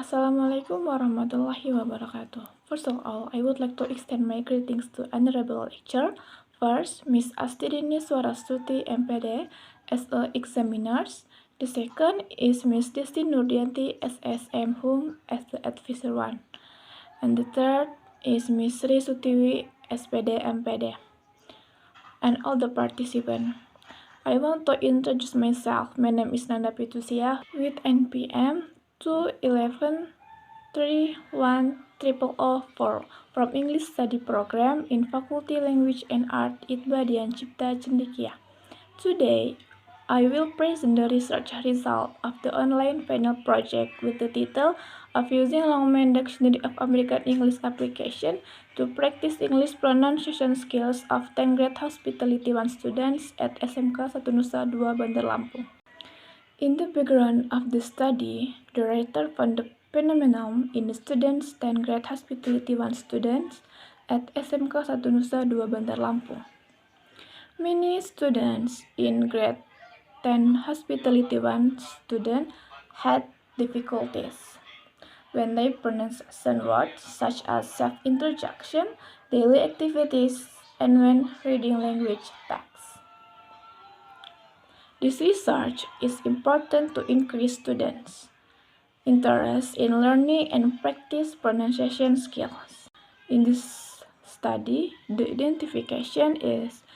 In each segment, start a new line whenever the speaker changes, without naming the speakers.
Assalamualaikum warahmatullahi wabarakatuh. First of all, I would like to extend my greetings to Honorable Lecturer. First, Miss Astridini Swarastuti MPD as a examiners. The second is Miss Desti Nurdianti SSM Hum as the advisor 1. And the third is Miss Sri Sutiwi SPD MPD. And all the participants. I want to introduce myself. My name is Nanda Pitusia with NPM 211310004 from English Study Program in Faculty Language and Art ITBA Dian Cipta Cendekia. Today, I will present the research result of the online panel project with the title of Using Longman Dictionary of American English Application to Practice English Pronunciation Skills of 10th Grade Hospitality 1 students at SMK 1 Nusa 2 Bandar Lampung. In the background of the study, the writer found the phenomenon in the students 10th Grade Hospitality 1 students at SMK 1 Nusa 2 Bandar Lampung. Many students in grade 10 Hospitality 1 students had difficulties when they pronounce some words such as self-introduction, daily activities, and when reading language texts. This research is important to increase students' interest in learning and practice pronunciation skills. In this study, the identification is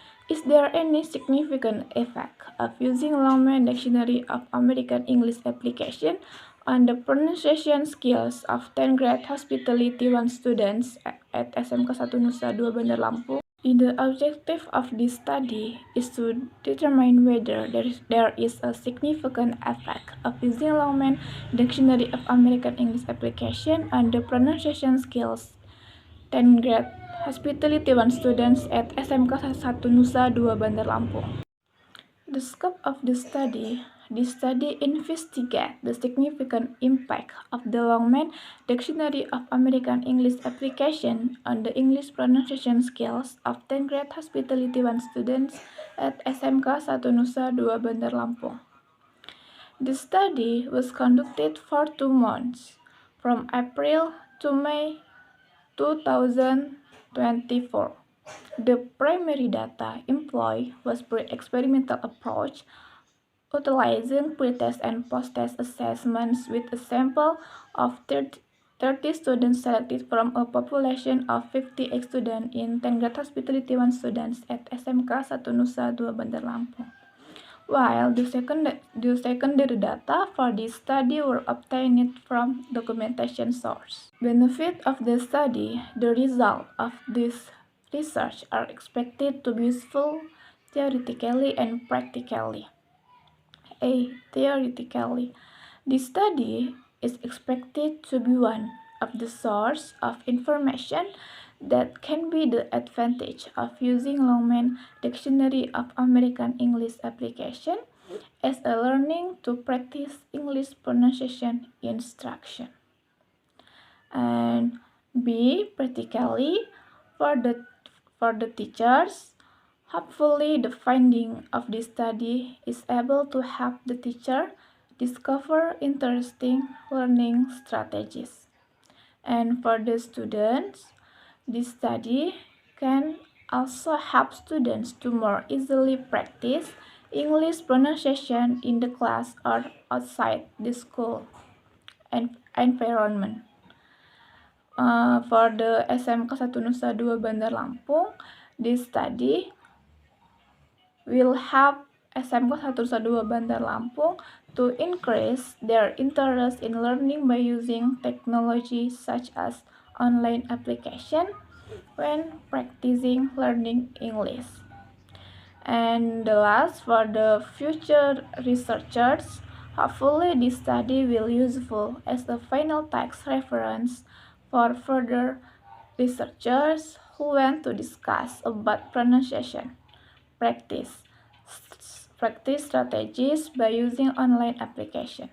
there any significant effect of using Longman Dictionary of American English Application on the pronunciation skills of 10th grade Hospitality 1 students at SMK 1 Nusa 2 Bandar Lampung? The objective of this study is to determine whether there is a significant effect of using Longman Dictionary of American English Application on the pronunciation skills 10th grade Hospitality 1 students at SMK 1 Nusa 2 Bandar Lampung. The scope of the study investigates the significant impact of the Longman Dictionary of American English Application on the English pronunciation skills of 10th grade Hospitality 1 students at SMK 1 Nusa 2 Bandar Lampung. The study was conducted for 2 months, from April to May 2024. The primary data employed was pre-experimental approach, utilizing pre-test and post-test assessments with a sample of 30 students selected from a population of 58 students in 10th grade Hospitality 1 students at SMK 1 Nusa 2 Bandar Lampung. While the secondary data for this study were obtained from documentation source. Benefit of the study: the result of this research are expected to be useful theoretically and practically. Theoretically, this study is expected to be one of the source of information that can be the advantage of using Longman Dictionary of American English Application as a learning to practice English pronunciation instruction. And B, practically, for the teachers, hopefully the finding of this study is able to help the teacher discover interesting learning strategies. And for the students, this study can also help students to more easily practice English pronunciation in the class or outside the school environment. For the SMK 1 Nusa 2 Bandar Lampung, this study will help SMK 1 Nusa 2 Bandar Lampung to increase their interest in learning by using technology such as online application when practicing learning English. And the last, for the future researchers, hopefully this study will be useful as a final text reference for further researchers who want to discuss about pronunciation practice strategies by using online application.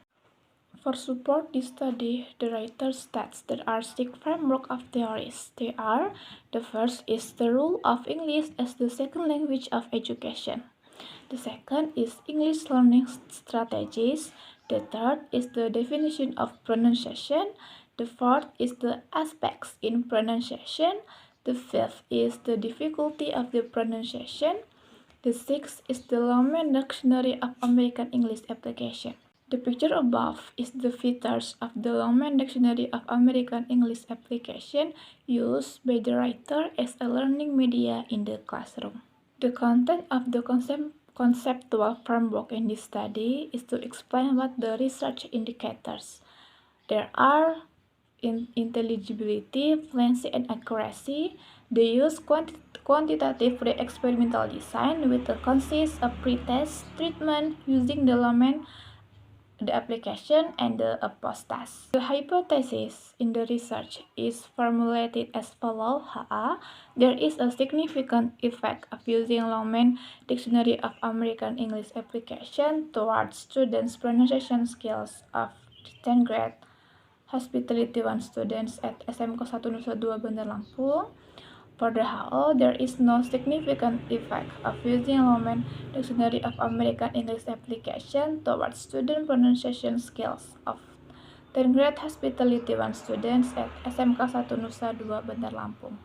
For support this study, the writer states there are 6 framework of theories. They are: the first is the rule of English as the second language of education. The second is English learning strategies. The third is the definition of pronunciation. The fourth is the aspects in pronunciation. The fifth is the difficulty of the pronunciation. The sixth is the Longman Dictionary of American English Application. The picture above is the features of the Longman Dictionary of American English Application used by the writer as a learning media in the classroom. The content of the conceptual framework in this study is to explain what the research indicators there are in intelligibility, fluency, and accuracy. They use quantitative pre-experimental design with a consists of pre-test treatment using the Longman, the application, and the post-test. The hypothesis in the research is formulated as follows. There is a significant effect of using Longman Dictionary of American English Application towards students' pronunciation skills of 10th grade Hospitality 1 students at SMK 1 Nusa 2 Bandar Lampung. For the HO, there is no significant effect of using Longman Dictionary of American English Application towards student pronunciation skills of 10th grade Hospitality 1 students at SMK 1 Nusa 2 Bandar Lampung.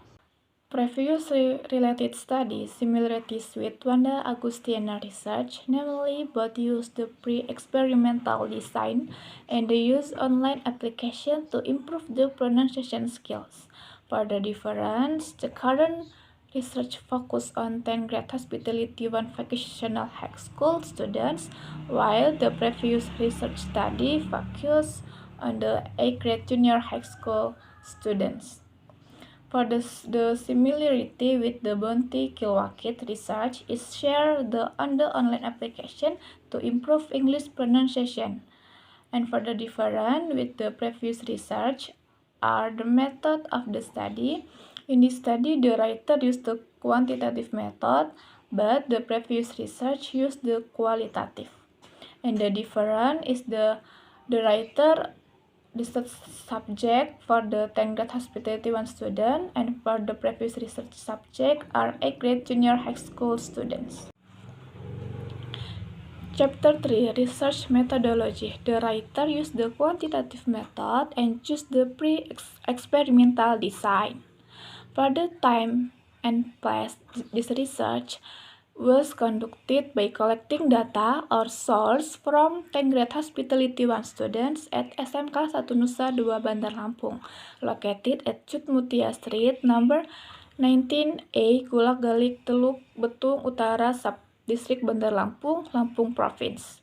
Previous related studies, similarities with Wanda Agustina research, namely both use the pre-experimental design and the use online application to improve the pronunciation skills. For the difference, the current research focus on 10th grade Hospitality 1 vocational high school students, while the previous research study focused on the 8th grade junior high school students. For the similarity with the Bounty Kilwakit research is share on the online application to improve English pronunciation. And for the difference with the previous research are the method of the study. In this study, the writer used the quantitative method, but the previous research used the qualitative. And the difference is the writer the subject for the 10th grade Hospitality 1 student, and for the previous research subject are 8th grade junior high school students. Chapter 3 Research Methodology. The writer used the quantitative method and chose the pre-experimental design. For the time and place, this research was conducted by collecting data or source from 10th grade Hospitality 1 students at SMK 1 Nusa 2 Bandar Lampung, located at Cutmutia Street, number 19A, Gulak Galik, Teluk Betung Utara, Subdistrict Bandar Lampung, Lampung Province.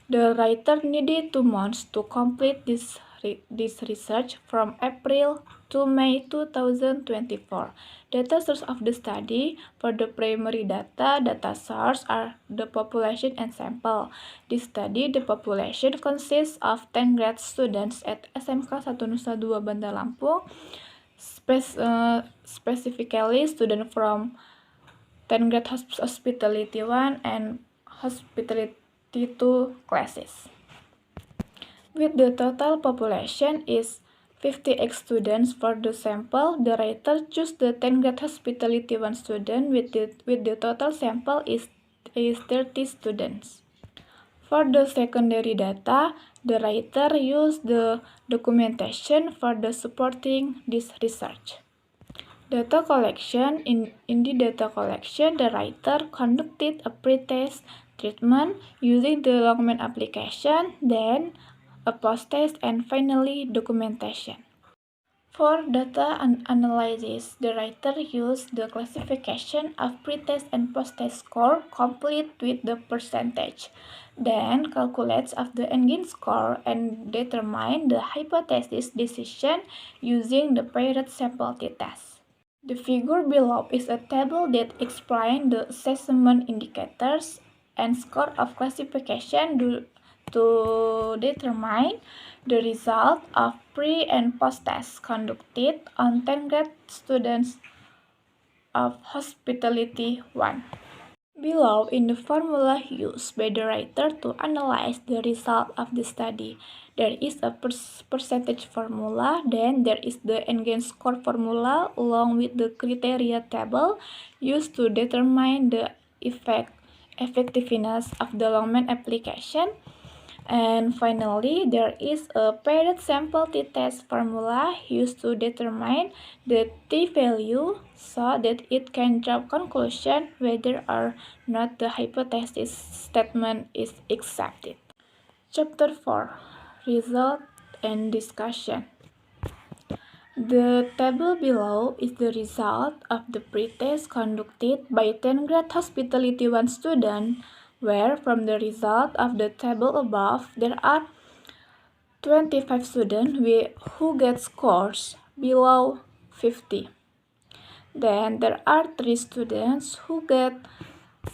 The writer needed 2 months to complete this research from April to May 2024. Data source of the study. For the primary data source are the population and sample. This study, the population consists of 10th grade students at SMK 1 Nusa 2 Bandar Lampung, specifically students from 10th grade Hospitality 1 and Hospitality 2 classes. With the total population is 58 students for the sample, the writer chose the 10th grade Hospitality 1 student with the total sample is 30 students. For the secondary data, the writer used the documentation for the supporting this research. Data collection. In the data collection, the writer conducted a pre-test treatment using the Longman application, then a post-test, and finally documentation. For data analysis, the writer used the classification of pre-test and post-test score complete with the percentage, then calculates of the ending score and determine the hypothesis decision using the paired sample t-test. The figure below is a table that explains the assessment indicators and score of classification to determine the result of pre- and post-tests conducted on 10th grade students of Hospitality 1. Below in the formula used by the writer to analyze the result of the study, there is a percentage formula, then there is the N-gain score formula along with the criteria table used to determine the effectiveness of the Longman application. And finally, there is a paired sample t-test formula used to determine the t-value so that it can draw conclusion whether or not the hypothesis statement is accepted. Chapter 4. Result and Discussion. The table below is the result of the pretest conducted by 10th grade Hospitality 1 student, where from the result of the table above, there are 25 students who get scores below 50. Then there are 3 students who get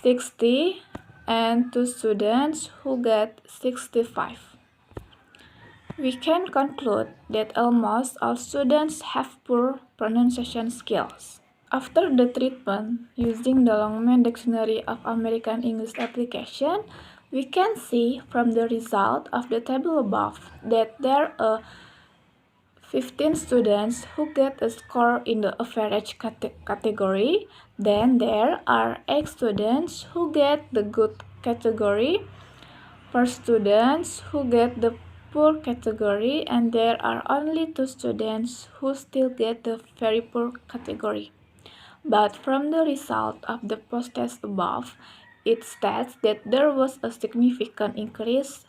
60 and 2 students who get 65. We can conclude that almost all students have poor pronunciation skills. After the treatment using the Longman Dictionary of American English application, we can see from the result of the table above that there are 15 students who get a score in the average category. Then there are 8 students who get the good category, 4 students who get the poor category, and there are only 2 students who still get the very poor category. But from the result of the post-test above, it states that there was a significant increase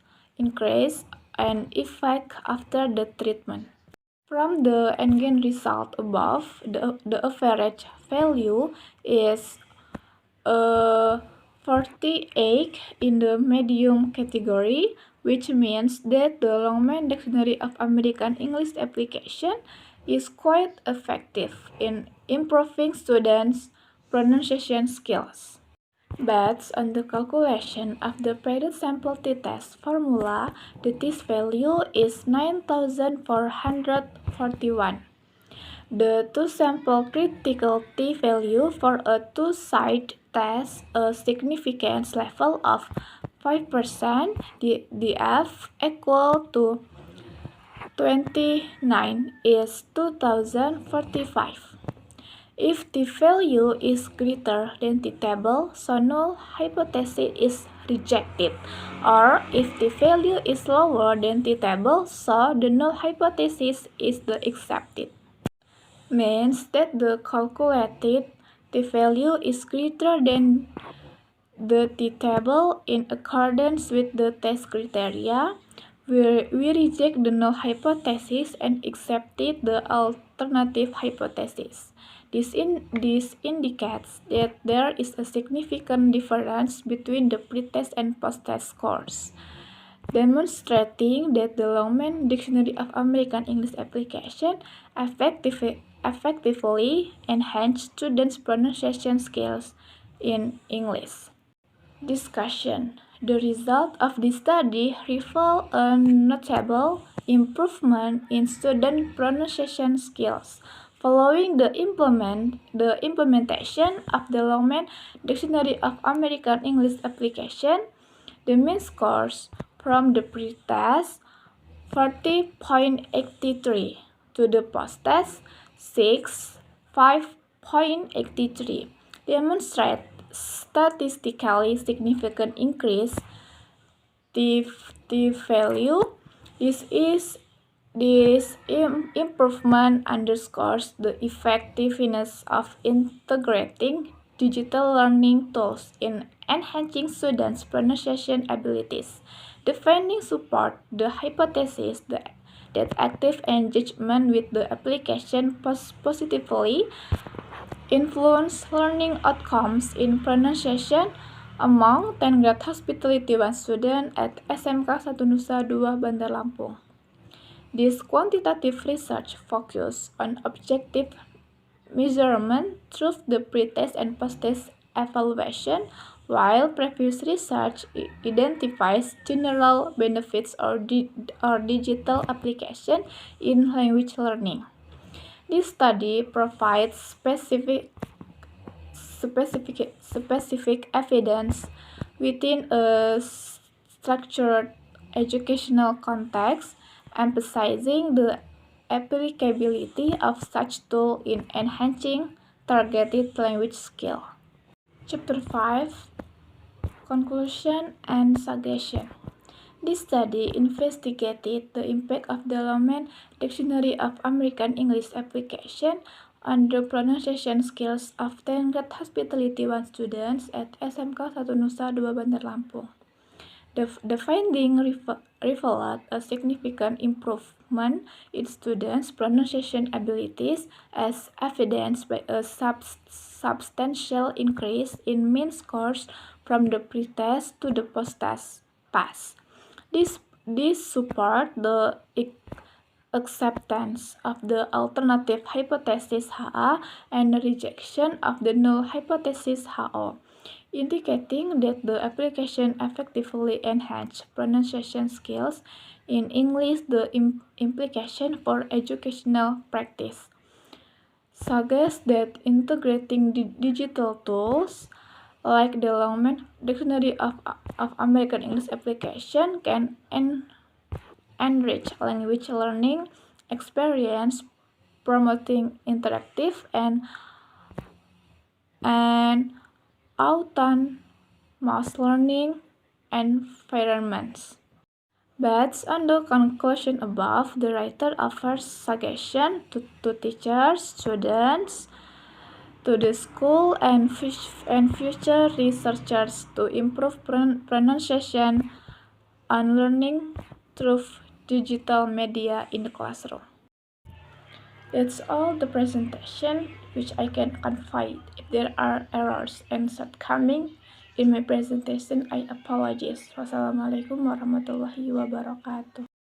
and effect after the treatment. From the endgain result above, the average value is 48 in the medium category, which means that the Longman Dictionary of American English application is quite effective in improving students' pronunciation skills. Based on the calculation of the paired sample t-test formula, the t-value is 9,441. The two-sample critical t-value for a two-side test a significance level of 5%, the f equal to 29 is 2045. If the value is greater than the table, so null hypothesis is rejected. Or if the value is lower than the table, so the null hypothesis is the accepted. Means that the calculated t-value is greater than the t-table in accordance with the test criteria. We reject the null hypothesis and accepted the alternative hypothesis. This indicates that there is a significant difference between the pretest and post-test scores, demonstrating that the Longman Dictionary of American English application effectively enhance students' pronunciation skills in English. Discussion. The result of this study revealed a notable improvement in student pronunciation skills. Following the implementation of the Longman Dictionary of American English application, the mean scores from the pretest 40.83 to the post-test 5.83 demonstrate statistically significant increase the value. This improvement underscores the effectiveness of integrating digital learning tools in enhancing students' pronunciation abilities. The findings support the hypothesis that active engagement with the application positively influence learning outcomes in pronunciation among 10th grade Hospitality 1 students at SMK 1 Nusa 2 Bandar Lampung. This quantitative research focuses on objective measurement through the pretest and post-test evaluation, while previous research identifies general benefits or digital application in language learning. This study provides specific evidence within a structured educational context, emphasizing the applicability of such tool in enhancing targeted language skill. Chapter 5. Conclusion and Suggestion. This study investigated the impact of the Lehman Dictionary of American English application on the pronunciation skills of 10th grade Hospitality 1 students at SMK 1 Nusa Dua Bandar Lampung. The finding revealed a significant improvement in students' pronunciation abilities, as evidenced by a substantial increase in mean scores from the pre-test to the post-test pass. This supports the acceptance of the alternative hypothesis HA and the rejection of the null hypothesis HO, indicating that the application effectively enhanced pronunciation skills in English. The implication for educational practice suggests that integrating digital tools like the Lehman Dictionary of American English application can enrich language learning experience, promoting interactive and autonomous learning environments. Based on the conclusion above, the writer offers suggestions to teachers, students, to the school, and future researchers to improve pronunciation and learning through digital media in the classroom. That's all the presentation which I can confide. If there are errors and shortcomings in my presentation, I apologize. Wassalamualaikum warahmatullahi wabarakatuh.